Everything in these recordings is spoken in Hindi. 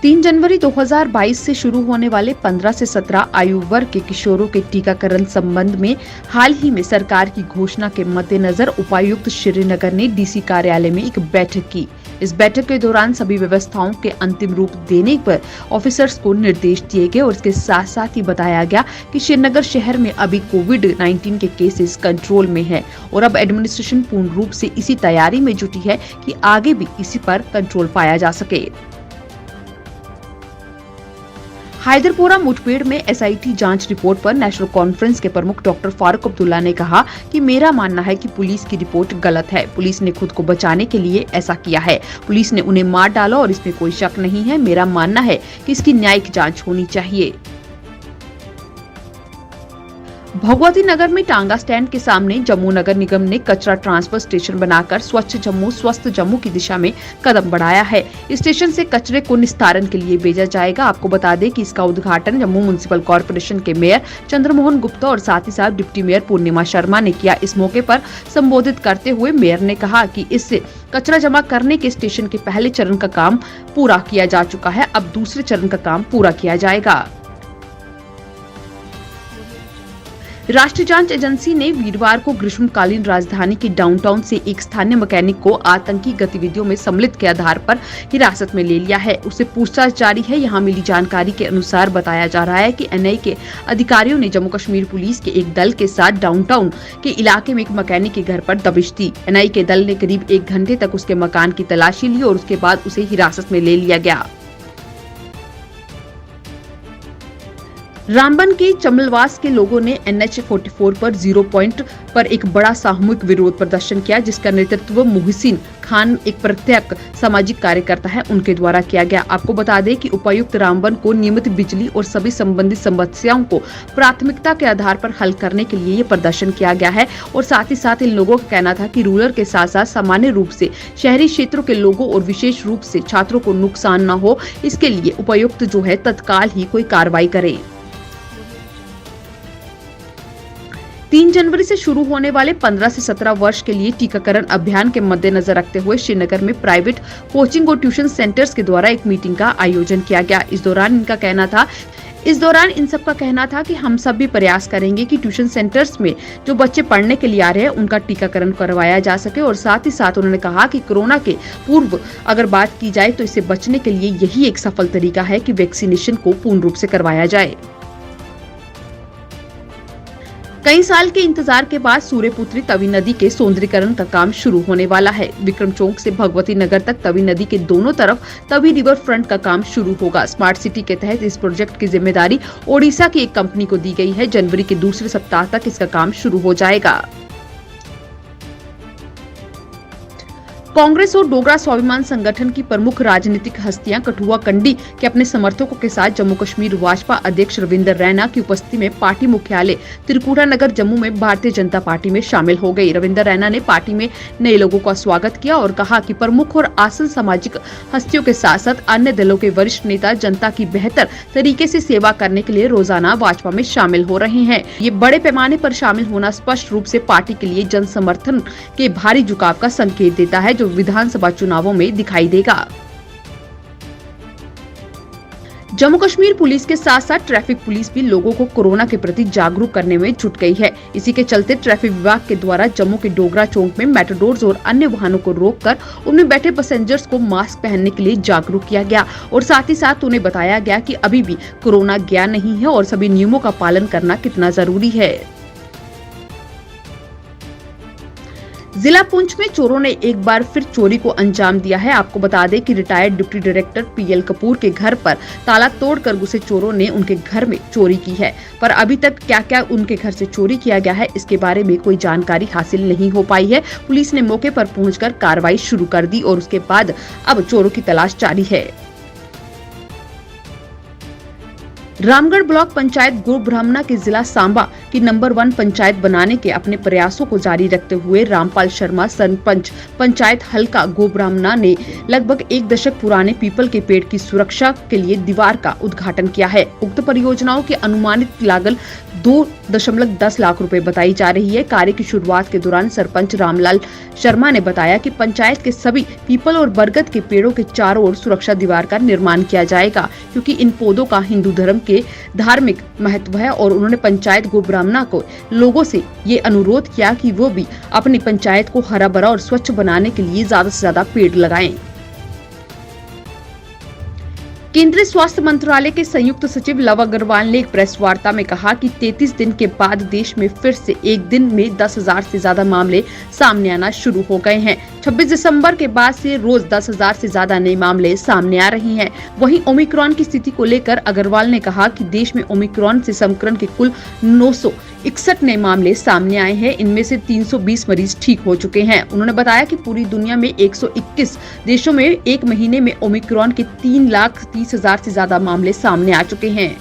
3 जनवरी 2022 से शुरू होने वाले 15 से 17 आयु वर्ग के किशोरों के टीकाकरण संबंध में हाल ही में सरकार की घोषणा के मद्देनजर उपायुक्त श्रीनगर ने डीसी कार्यालय में एक बैठक की। इस बैठक के दौरान सभी व्यवस्थाओं के अंतिम रूप देने पर ऑफिसर्स को निर्देश दिए गए और इसके साथ साथ ही बताया गया कि श्रीनगर शहर में अभी कोविड-19 के केसेस कंट्रोल में है और अब एडमिनिस्ट्रेशन पूर्ण रूप से इसी तैयारी में जुटी है कि आगे भी इसी पर कंट्रोल पाया जा सके। हैदरपोरा मुठभेड़ में एसआईटी जांच रिपोर्ट पर नेशनल कॉन्फ्रेंस के प्रमुख डॉक्टर फारूक अब्दुल्ला ने कहा कि मेरा मानना है कि पुलिस की रिपोर्ट गलत है। पुलिस ने खुद को बचाने के लिए ऐसा किया है। पुलिस ने उन्हें मार डाला और इसमें कोई शक नहीं है। मेरा मानना है कि इसकी न्यायिक जांच होनी चाहिए। भगवती नगर में टांगा स्टैंड के सामने जम्मू नगर निगम ने कचरा ट्रांसफर स्टेशन बनाकर स्वच्छ जम्मू स्वस्थ जम्मू की दिशा में कदम बढ़ाया है। स्टेशन से कचरे को निस्तारण के लिए भेजा जाएगा। आपको बता दें कि इसका उद्घाटन जम्मू म्युनिसिपल कॉर्पोरेशन के मेयर चंद्रमोहन गुप्ता और साथ ही साथ डिप्टी मेयर पूर्णिमा शर्मा ने किया। इस मौके पर संबोधित करते हुए मेयर ने कहा कि इससे कचरा जमा करने के स्टेशन के पहले चरण का काम पूरा किया जा चुका है। अब दूसरे चरण का काम पूरा किया जाएगा। राष्ट्रीय जांच एजेंसी ने वीरवार को ग्रीष्मकालीन राजधानी के डाउनटाउन से एक स्थानीय मैकेनिक को आतंकी गतिविधियों में सम्मिलित के आधार पर हिरासत में ले लिया है। उसे पूछताछ जारी है। यहाँ मिली जानकारी के अनुसार बताया जा रहा है कि एनआईए के अधिकारियों ने जम्मू कश्मीर पुलिस के एक दल के साथ डाउनटाउन के इलाके में एक मैकेनिक के घर पर दबिश दी। एनआईए के दल ने करीब 1 घंटे तक उसके मकान की तलाशी ली और उसके बाद उसे हिरासत में ले लिया गया। रामबन के चमलवास के लोगों ने NH-44 पर 0 पॉइंट पर एक बड़ा सामूहिक विरोध प्रदर्शन किया, जिसका नेतृत्व मुहसिन खान, एक प्रत्यक्ष सामाजिक कार्यकर्ता है, उनके द्वारा किया गया। आपको बता दें कि उपायुक्त रामबन को नियमित बिजली और सभी संबंधित समस्याओं को प्राथमिकता के आधार पर हल करने के लिए ये प्रदर्शन किया गया है और साथ ही साथ इन लोगों का कहना था कि रूरल के साथ साथ सामान्य रूप से शहरी क्षेत्रों के लोगों और विशेष रूप से छात्रों को नुकसान न हो, इसके लिए उपायुक्त जो है तत्काल ही कोई कार्रवाई करे। 3 जनवरी से शुरू होने वाले 15 से 17 वर्ष के लिए टीकाकरण अभियान के मद्देनजर रखते हुए श्रीनगर में प्राइवेट कोचिंग और ट्यूशन सेंटर्स के द्वारा एक मीटिंग का आयोजन किया गया। इस दौरान इन सबका कहना था कि हम सब भी प्रयास करेंगे कि ट्यूशन सेंटर्स में जो बच्चे पढ़ने के लिए आ रहे हैं उनका टीकाकरण करवाया जा सके और साथ ही साथ उन्होंने कहा कि कोरोना के पूर्व अगर बात की जाए तो इससे बचने के लिए यही एक सफल तरीका है कि वैक्सीनेशन को पूर्ण रूप से करवाया जाए। कई साल के इंतजार के बाद सूर्यपुत्री तवी नदी के सौंदर्यीकरण का काम शुरू होने वाला है। विक्रम चौक से भगवती नगर तक तवी नदी के दोनों तरफ तवी रिवर फ्रंट का काम शुरू होगा। स्मार्ट सिटी के तहत इस प्रोजेक्ट की जिम्मेदारी ओडिशा की एक कंपनी को दी गई है। जनवरी के दूसरे सप्ताह तक इसका काम शुरू हो जाएगा। कांग्रेस और डोगरा स्वाभिमान संगठन की प्रमुख राजनीतिक हस्तियां कठुआ कंडी के अपने समर्थकों के साथ जम्मू कश्मीर भाजपा अध्यक्ष रविंदर रैना की उपस्थिति में पार्टी मुख्यालय त्रिपुरा नगर जम्मू में भारतीय जनता पार्टी में शामिल हो गई। रविंदर रैना ने पार्टी में नए लोगों का स्वागत किया और कहा कि प्रमुख और आसन सामाजिक हस्तियों के साथ साथ अन्य दलों के वरिष्ठ नेता जनता की बेहतर तरीके से सेवा करने के लिए रोजाना भाजपा में शामिल हो रहे हैं। ये बड़े पैमाने पर शामिल होना स्पष्ट रूप से पार्टी के लिए जन समर्थन के भारी झुकाव का संकेत देता है, जो विधानसभा चुनावों में दिखाई देगा। जम्मू कश्मीर पुलिस के साथ साथ ट्रैफिक पुलिस भी लोगों को कोरोना के प्रति जागरूक करने में जुट गई है। इसी के चलते ट्रैफिक विभाग के द्वारा जम्मू के डोगरा चौक में मेट्रोडोर्स और अन्य वाहनों को रोककर उनमें बैठे पैसेंजर्स को मास्क पहनने के लिए जागरूक किया गया और साथ ही साथ उन्हें बताया गया कि अभी भी कोरोना गया नहीं है और सभी नियमों का पालन करना कितना जरूरी है। जिला पुंछ में चोरों ने एक बार फिर चोरी को अंजाम दिया है। आपको बता दें कि retired deputy director PL Kapoor के घर पर ताला तोड़कर घुसे चोरों ने उनके घर में चोरी की है, पर अभी तक क्या क्या उनके घर से चोरी किया गया है इसके बारे में कोई जानकारी हासिल नहीं हो पाई है। पुलिस ने मौके पर पहुंचकर कार्रवाई शुरू कर दी और उसके बाद अब चोरों की तलाश जारी है। रामगढ़ ब्लॉक पंचायत गोब्राह्मणा के जिला सांबा की नंबर 1 पंचायत बनाने के अपने प्रयासों को जारी रखते हुए रामपाल शर्मा सरपंच पंचायत हल्का गोब्राह्मणा ने लगभग 1 दशक पुराने पीपल के पेड़ की सुरक्षा के लिए दीवार का उद्घाटन किया है। उक्त परियोजनाओं की अनुमानित लागत 2.10 लाख रुपए बताई जा रही है। कार्य की शुरुआत के दौरान सरपंच रामलाल शर्मा ने बताया कि पंचायत के सभी पीपल और बरगद के पेड़ों के चारों ओर सुरक्षा दीवार का निर्माण किया जाएगा, क्योंकि इन पौधों का हिंदू धर्म के धार्मिक महत्व है। और उन्होंने पंचायत गोब्राह्मणा को लोगों से ये अनुरोध किया कि वो भी अपनी पंचायत को हरा भरा और स्वच्छ बनाने के लिए ज्यादा से ज्यादा पेड़ लगाएं। केंद्रीय स्वास्थ्य मंत्रालय के संयुक्त सचिव लव अग्रवाल ने एक प्रेस वार्ता में कहा कि 33 दिन के बाद देश में फिर से एक दिन में 10,000 से ज्यादा मामले सामने आना शुरू हो गए हैं। 26 दिसंबर के बाद से रोज 10,000 से ज्यादा नए मामले सामने आ रहे हैं। वहीं ओमिक्रॉन की स्थिति को लेकर अग्रवाल ने कहा कि देश में ओमिक्रॉन से संक्रमण के कुल 961 नए मामले सामने आए हैं। इनमें से 320 मरीज ठीक हो चुके हैं। उन्होंने बताया कि पूरी दुनिया में 121 देशों में एक महीने में ओमिक्रॉन के 3,30,000 से ज्यादा मामले सामने आ चुके हैं।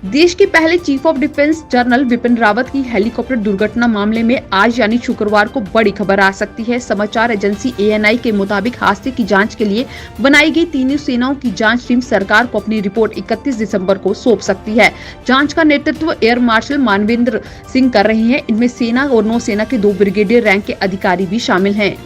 देश के पहले chief of defence general Bipin Rawat की हेलीकॉप्टर दुर्घटना मामले में आज यानी शुक्रवार को बड़ी खबर आ सकती है। समाचार एजेंसी ANI के मुताबिक हादसे की जांच के लिए बनाई गई तीनों सेनाओं की जांच टीम सरकार को अपनी रिपोर्ट 31 दिसंबर को सौंप सकती है। जांच का नेतृत्व एयर मार्शल मानवेंद्र सिंह कर रहे हैं। इनमें सेना और नौसेना के 2 ब्रिगेडियर रैंक के अधिकारी भी शामिल हैं।